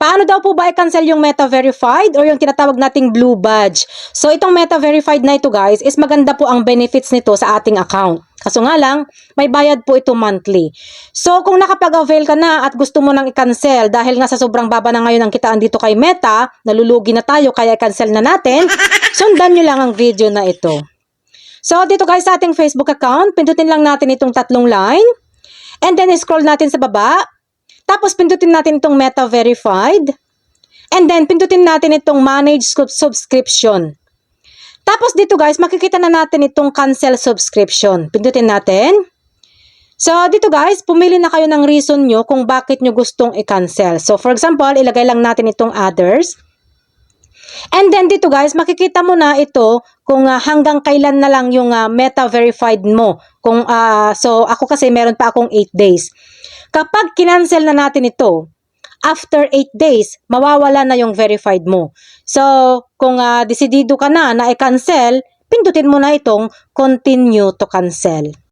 Paano daw po ba i-cancel yung Meta Verified or yung tinatawag nating blue badge? So itong Meta Verified na ito guys is maganda po ang benefits nito sa ating account. Kaso nga lang, may bayad po ito monthly. So kung nakapag-avail ka na at gusto mo nang i-cancel dahil nga sa sobrang baba na ngayon ang kitaan dito kay Meta, nalulugi na tayo kaya i-cancel na natin, sundan nyo lang ang video na ito. So dito guys sa ating Facebook account, pindutin lang natin itong tatlong line and then scroll natin sa baba. Tapos pindutin natin itong Meta Verified. And then pindutin natin itong Manage Subscription. Tapos dito guys, makikita na natin itong Cancel Subscription. Pindutin natin. So dito guys, pumili na kayo ng reason nyo kung bakit nyo gustong i-cancel. So for example, ilagay lang natin itong Others. And then dito guys, makikita mo na ito kung hanggang kailan na lang yung Meta Verified mo. So ako kasi meron pa akong 8 days. Kapag kinancel na natin ito, after 8 days, mawawala na yung verified mo. So, kung desidido ka na i-cancel, pindutin mo na itong continue to cancel.